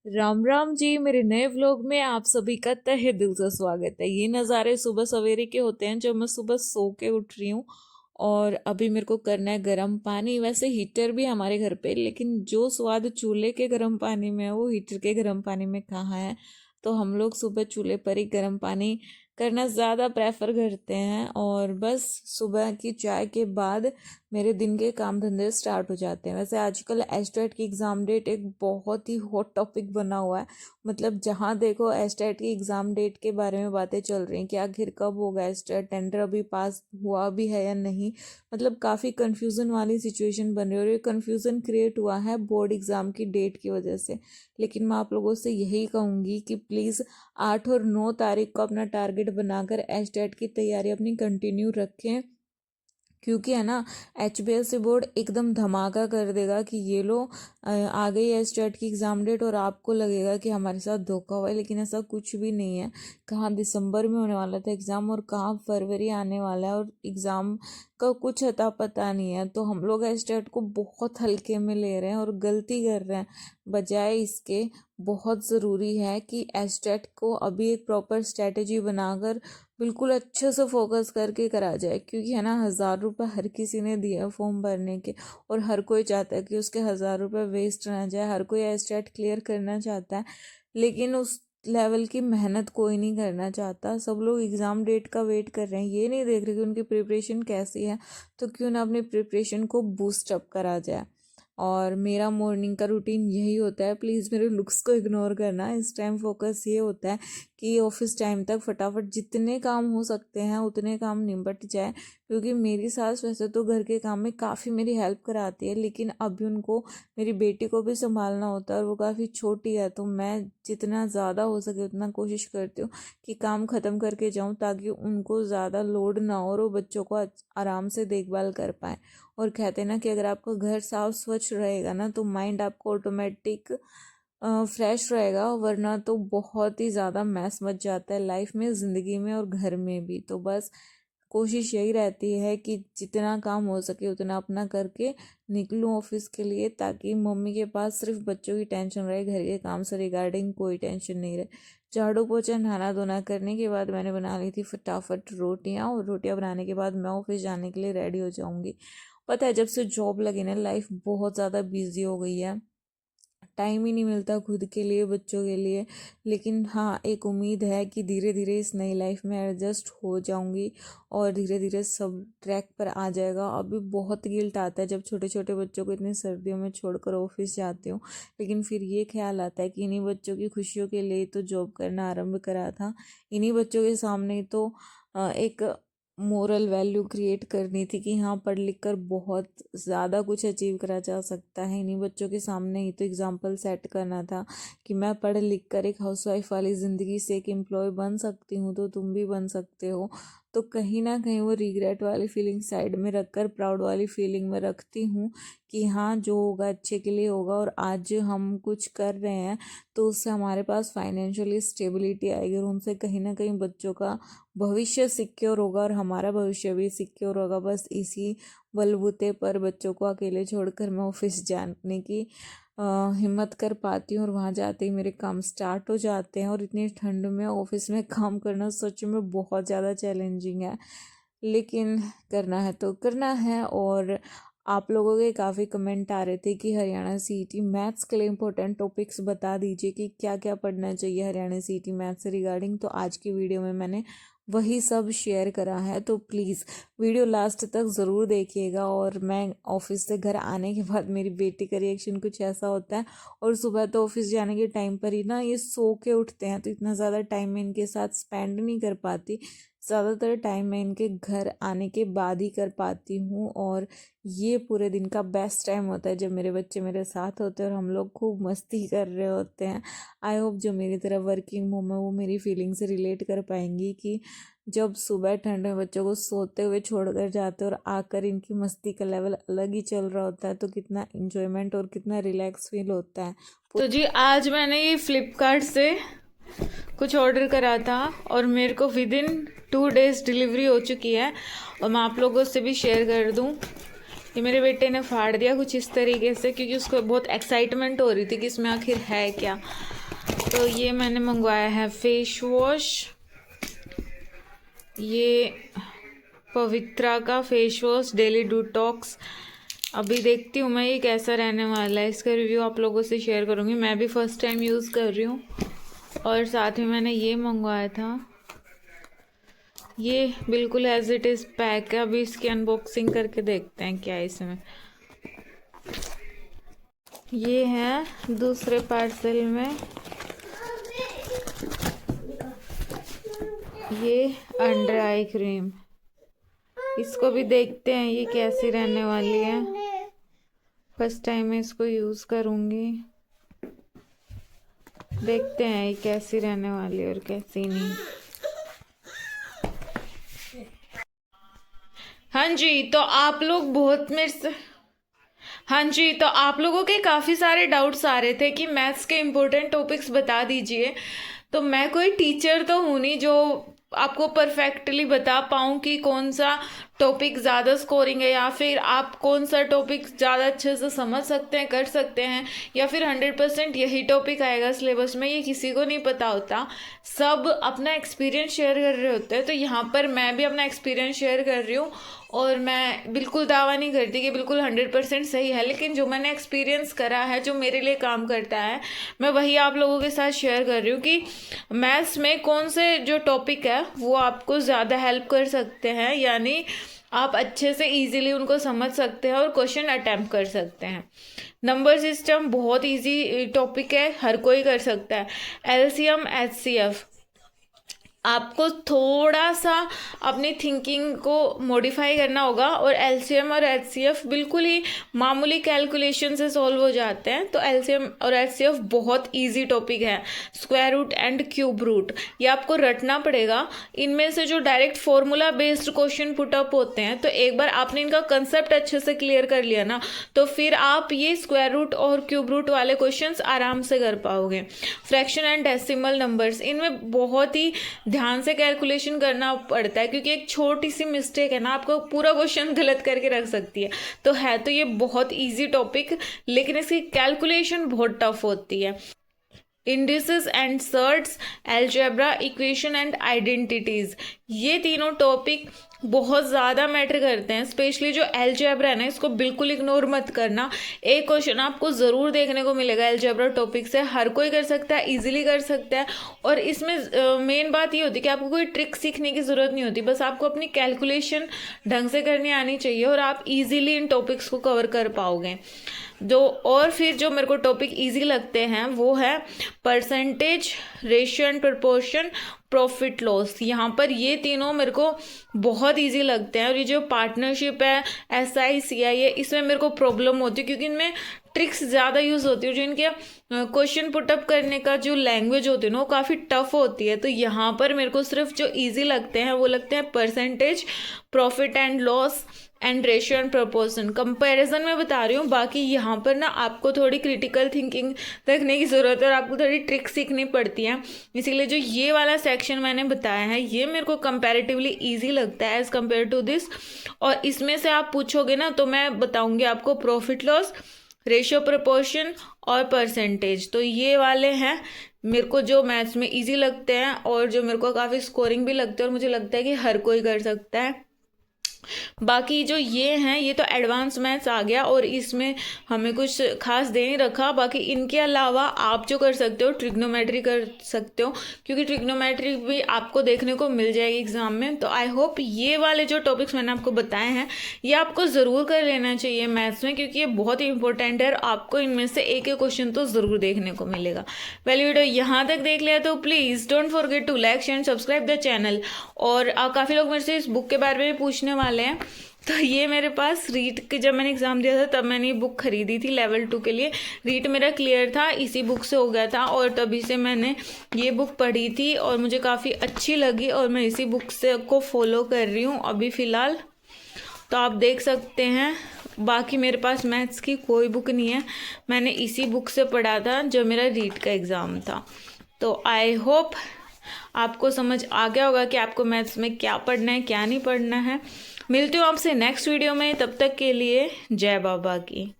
राम राम जी। मेरे नए व्लॉग में आप सभी का तहे दिल से स्वागत है। ये नज़ारे सुबह सवेरे के होते हैं जब मैं सुबह सो के उठ रही हूँ और अभी मेरे को करना है गर्म पानी। वैसे हीटर भी हमारे घर पे, लेकिन जो स्वाद चूल्हे के गर्म पानी में है वो हीटर के गर्म पानी में कहाँ है। तो हम लोग सुबह चूल्हे पर ही गर्म पानी करना ज़्यादा प्रेफर करते हैं और बस सुबह की चाय के बाद मेरे दिन के काम धंधे स्टार्ट हो जाते हैं। वैसे आजकल एस्टेट की एग्ज़ाम डेट एक बहुत ही हॉट टॉपिक बना हुआ है। मतलब जहाँ देखो एस्टेट की एग्ज़ाम डेट के बारे में बातें चल रही हैं कि आखिर कब होगा एस्टेट, टेंडर अभी पास हुआ भी है या नहीं। मतलब काफ़ी कन्फ्यूज़न वाली सिचुएशन बन रही है और ये कन्फ्यूज़न क्रिएट हुआ है बोर्ड एग्ज़ाम की डेट की वजह से। लेकिन मैं आप लोगों से यही कहूँगी कि प्लीज़ 8 और 9 तारीख को अपना टारगेट बनाकर एस्टेट की तैयारी अपनी कंटिन्यू रखें, क्योंकि है ना HBSC बोर्ड एकदम धमाका कर देगा कि ये लो आ गई है स्टेट की एग्ज़ाम डेट और आपको लगेगा कि हमारे साथ धोखा हुआ है। लेकिन ऐसा कुछ भी नहीं है। कहाँ दिसंबर में होने वाला था एग्ज़ाम और कहाँ फरवरी आने वाला है और एग्ज़ाम का कुछ अता पता नहीं है। तो हम लोग स्टेट को बहुत हल्के में ले रहे हैं और गलती कर रहे हैं। बजाय इसके बहुत ज़रूरी है कि एस्टेट को अभी एक प्रॉपर स्ट्रेटेजी बनाकर बिल्कुल अच्छे से फोकस करके करा जाए, क्योंकि है ना 1000 रुपये हर किसी ने दिए हैं फॉर्म भरने के और हर कोई चाहता है कि उसके 1000 रुपये वेस्ट ना जाए। हर कोई एस्टेट क्लियर करना चाहता है, लेकिन उस लेवल की मेहनत कोई नहीं करना चाहता। सब लोग एग्ज़ाम डेट का वेट कर रहे हैं, ये नहीं देख रहे कि उनकी प्रिपरेशन कैसी है। तो क्यों ना अपनी प्रिपरेशन को बूस्ट अप करा जाए। और मेरा मॉर्निंग का रूटीन यही होता है। प्लीज़ मेरे लुक्स को इग्नोर करना। इस टाइम फोकस ये होता है कि ऑफिस टाइम तक फटाफट जितने काम हो सकते हैं उतने काम निपट जाए, क्योंकि मेरी सास वैसे तो घर के काम में काफ़ी मेरी हेल्प कराती है, लेकिन अभी उनको मेरी बेटी को भी संभालना होता है और वो काफ़ी छोटी है। तो मैं जितना ज़्यादा हो सके उतना कोशिश करती हूँ कि काम ख़त्म करके जाऊँ, ताकि उनको ज़्यादा लोड ना हो और वो बच्चों को आराम से देखभाल कर पाएँ। और कहते हैं ना कि अगर आपका घर साफ स्वच्छ रहेगा ना तो माइंड आपको ऑटोमेटिक फ्रेश रहेगा, वरना तो बहुत ही ज़्यादा मैस मच जाता है लाइफ में, ज़िंदगी में और घर में भी। तो बस कोशिश यही रहती है कि जितना काम हो सके उतना अपना करके निकलूँ ऑफिस के लिए, ताकि मम्मी के पास सिर्फ बच्चों की टेंशन रहे, घर के काम से रिगार्डिंग कोई टेंशन नहीं रहे। झाड़ू पोछा नहाना धोना करने के बाद मैंने बना ली थी फटाफट रोटियां, और रोटियां बनाने के बाद मैं ऑफिस जाने के लिए रेडी हो जाऊंगी। पता है, जब से जॉब लगी ना लाइफ बहुत ज़्यादा बिजी हो गई है। टाइम ही नहीं मिलता खुद के लिए, बच्चों के लिए। लेकिन हाँ, एक उम्मीद है कि धीरे धीरे इस नई लाइफ में एडजस्ट हो जाऊंगी और धीरे धीरे सब ट्रैक पर आ जाएगा। अभी बहुत गिल्ट आता है जब छोटे छोटे बच्चों को इतनी सर्दियों में छोड़कर ऑफिस जाती हूँ, लेकिन फिर ये ख्याल आता है कि इन्हीं बच्चों की खुशियों के लिए तो जॉब करना आरंभ करा था। इन्हीं बच्चों के सामने तो एक मोरल वैल्यू क्रिएट करनी थी कि हाँ, पढ़ लिख कर बहुत ज़्यादा कुछ अचीव करा जा सकता है। इन्हीं बच्चों के सामने ही तो एग्जाम्पल सेट करना था कि मैं पढ़ लिख कर एक हाउसवाइफ वाली ज़िंदगी से एक एम्प्लॉय बन सकती हूँ, तो तुम भी बन सकते हो। तो कहीं ना कहीं वो रिग्रेट वाली फीलिंग साइड में रखकर प्राउड वाली फीलिंग में रखती हूँ कि हाँ, जो होगा अच्छे के लिए होगा। और आज हम कुछ कर रहे हैं तो उससे हमारे पास फाइनेंशियली स्टेबिलिटी आएगी और उनसे कहीं ना कहीं बच्चों का भविष्य सिक्योर होगा और हमारा भविष्य भी सिक्योर होगा। बस इसी बलबूते पर बच्चों को अकेले छोड़कर मैं ऑफिस जाने की हिम्मत कर पाती हूँ और वहाँ जाते ही मेरे काम स्टार्ट हो जाते हैं। और इतनी ठंड में ऑफिस में काम करना सच में बहुत ज़्यादा चैलेंजिंग है, लेकिन करना है तो करना है। और आप लोगों के काफ़ी कमेंट आ रहे थे कि हरियाणा सीईटी मैथ्स के लिए इंपॉर्टेंट टॉपिक्स बता दीजिए कि क्या क्या पढ़ना चाहिए हरियाणा सीईटी मैथ्स से रिगार्डिंग। तो आज की वीडियो में मैंने वही सब शेयर करा है, तो प्लीज़ वीडियो लास्ट तक ज़रूर देखिएगा। और मैं ऑफिस से घर आने के बाद मेरी बेटी का रिएक्शन कुछ ऐसा होता है। और सुबह तो ऑफिस जाने के टाइम पर ही ना ये सो के उठते हैं, तो इतना ज़्यादा टाइम मैं इनके साथ स्पेंड नहीं कर पाती। ज़्यादातर टाइम मैं इनके घर आने के बाद ही कर पाती हूँ। और ये पूरे दिन का बेस्ट टाइम होता है जब मेरे बच्चे मेरे साथ होते हैं और हम लोग खूब मस्ती कर रहे होते हैं। आई होप जो मेरी तरह वर्किंग वूमन है वो मेरी फीलिंग से रिलेट कर पाएंगी कि जब सुबह ठंड में बच्चों को सोते हुए छोड़कर जाते हैं और आकर इनकी मस्ती का लेवल अलग ही चल रहा होता है, तो कितना इंजॉयमेंट और कितना रिलैक्स फील होता है। तो जी, आज मैंने ये फ्लिपकार्ट से कुछ ऑर्डर करा था और मेरे को विद इन 2 डेज डिलीवरी हो चुकी है। और मैं आप लोगों से भी शेयर कर दूं ये मेरे बेटे ने फाड़ दिया कुछ इस तरीके से, क्योंकि उसको बहुत एक्साइटमेंट हो रही थी कि इसमें आखिर है क्या। तो ये मैंने मंगवाया है फेस वॉश, ये पवित्रा का फेस वॉश डेली डिटॉक्स। अभी देखती हूँ मैं ये कैसा रहने वाला है, इसका रिव्यू आप लोगों से शेयर करूँगी। मैं भी फर्स्ट टाइम यूज़ कर रही हूँ। और साथ में मैंने ये मंगवाया था, ये बिल्कुल एज इट इज़ पैक है। अभी इसकी अनबॉक्सिंग करके देखते हैं क्या है इसमें। ये है दूसरे पार्सल में, ये अंडर आई क्रीम। इसको भी देखते हैं ये कैसी रहने वाली है। फर्स्ट टाइम मैं इसको यूज़ करूँगी, देखते हैं ये कैसी रहने वाली है और कैसी नहीं। हाँ जी, तो आप लोग बहुत मेरे से हाँ जी, तो आप लोगों के काफ़ी सारे डाउट्स आ रहे थे कि मैथ्स के इम्पोर्टेंट टॉपिक्स बता दीजिए। तो मैं कोई टीचर तो हूँ नहीं जो आपको परफेक्टली बता पाऊँ कि कौन सा टॉपिक ज़्यादा स्कोरिंग है, या फिर आप कौन सा टॉपिक ज़्यादा अच्छे से समझ सकते हैं, कर सकते हैं, या फिर 100% यही टॉपिक आएगा सिलेबस में। ये किसी को नहीं पता होता, सब अपना एक्सपीरियंस शेयर कर रहे होते हैं। तो यहाँ पर मैं भी अपना एक्सपीरियंस शेयर कर रही हूँ, और मैं बिल्कुल दावा नहीं करती कि बिल्कुल 100% सही है, लेकिन जो मैंने एक्सपीरियंस करा है, जो मेरे लिए काम करता है, मैं वही आप लोगों के साथ शेयर कर रही हूँ कि मैथ्स में कौन से जो टॉपिक है वो आपको ज़्यादा हेल्प कर सकते हैं, यानी आप अच्छे से इजीली उनको समझ सकते हैं और क्वेश्चन अटैम्प्ट कर सकते हैं। नंबर सिस्टम बहुत इजी टॉपिक है, हर कोई कर सकता है। एलसीएम एचसीएफ, आपको थोड़ा सा अपनी थिंकिंग को मॉडिफाई करना होगा, और एलसीएम और एचसीएफ बिल्कुल ही मामूली कैलकुलेशन से सॉल्व हो जाते हैं। तो एलसीएम और एचसीएफ बहुत इजी टॉपिक है। Square root and cube root, ये आपको रटना पड़ेगा। इनमें से जो direct formula based question put up होते हैं, तो एक बार आपने इनका कंसेप्ट अच्छे से क्लियर कर लिया ना, तो फिर आप ये स्क्वायर रूट और क्यूब रूट वाले क्वेश्चंस आराम से कर पाओगे। फ्रैक्शन एंड डेसिमल नंबर्स, इनमें बहुत ही ध्यान से कैलकुलेशन करना पड़ता है, क्योंकि एक छोटी सी मिस्टेक है ना, आपको पूरा क्वेश्चन गलत करके रख सकती है। तो ये बहुत इजी टॉपिक, लेकिन इसकी कैलकुलेशन बहुत टफ होती है। Indices and shirts, algebra, equation and identities, ये तीनों टॉपिक बहुत ज़्यादा मैटर करते हैं। स्पेशली जो एल्जेब्रा है ना, इसको बिल्कुल इग्नोर मत करना। एक क्वेश्चन आपको ज़रूर देखने को मिलेगा एल्जेब्रा टॉपिक से, हर कोई कर सकता है, इजीली कर सकता है। और इसमें मेन बात ये होती है कि आपको कोई ट्रिक सीखने की ज़रूरत नहीं होती, बस आपको अपनी कैलकुलेशन ढंग से करनी आनी चाहिए, और आप ईजिली इन टॉपिक्स को कवर कर पाओगे। और फिर जो मेरे को टॉपिक इजी लगते हैं वो है percentage, ratio and proportion, profit loss. यहाँ पर ये तीनों मेरे को बहुत इजी लगते हैं। और ये जो पार्टनरशिप है, SI CI है, इसमें मेरे को प्रॉब्लम होती है, क्योंकि इनमें ट्रिक्स ज़्यादा यूज़ होती है। जो इनके क्वेश्चन पुटअप करने का जो लैंग्वेज होती है ना, वो काफ़ी टफ होती है। तो यहाँ पर मेरे को सिर्फ जो इजी लगते हैं वो लगते हैं percentage, profit and loss and ratio and proportion. Comparison में बता रही हूँ, बाकी यहाँ पर ना आपको थोड़ी क्रिटिकल थिंकिंग रखने की ज़रूरत है, और आपको थोड़ी ट्रिक सीखनी पड़ती है। इसीलिए जो ये वाला सेक्शन मैंने बताया है, ये मेरे को कंपैरेटिवली ईजी लगता है एज़ कम्पेयर टू दिस। और इसमें से आप पूछोगे ना, तो मैं बताऊँगी आपको प्रॉफिट लॉस, रेशियो प्रपोर्शन और परसेंटेज। तो ये वाले हैं मेरे को जो मैथ्स में इजी लगते हैं, और जो मेरे को काफ़ी स्कोरिंग भी लगते हैं, और मुझे लगता है कि हर कोई कर सकता है। बाकी जो ये हैं, ये तो एडवांस मैथ्स आ गया, और इसमें हमें कुछ खास दे नहीं रखा। बाकी इनके अलावा आप जो कर सकते हो, ट्रिग्नोमेट्री कर सकते हो, क्योंकि ट्रिग्नोमेट्री भी आपको देखने को मिल जाएगी एग्जाम में। तो आई होप ये वाले जो टॉपिक्स मैंने आपको बताए हैं, ये आपको ज़रूर कर लेना चाहिए मैथ्स में, क्योंकि ये बहुत ही इंपॉर्टेंट है, और आपको इनमें से एक एक क्वेश्चन तो ज़रूर देखने को मिलेगा। पहली वीडियो यहाँ तक देख लिया तो please don't forget to like, share and subscribe the channel. और काफ़ी लोग मेरे से इस बुक के बारे में पूछने वाले हैं। तो ये मेरे पास रीट के, जब मैंने एग्ज़ाम दिया था तब मैंने ये बुक खरीदी थी लेवल 2 के लिए। रीट मेरा क्लियर था, इसी बुक से हो गया था, और तभी से मैंने ये बुक पढ़ी थी और मुझे काफ़ी अच्छी लगी, और मैं इसी बुक से को फॉलो कर रही हूँ अभी फ़िलहाल। तो आप देख सकते हैं, बाकी मेरे पास मैथ्स की कोई बुक नहीं है, मैंने इसी बुक से पढ़ा था जब मेरा रीट का एग्ज़ाम था। तो आई होप आपको समझ आ गया होगा कि आपको मैथ्स में क्या पढ़ना है, क्या नहीं पढ़ना है। मिलती हूँ आपसे नेक्स्ट वीडियो में, तब तक के लिए जय बाबा की।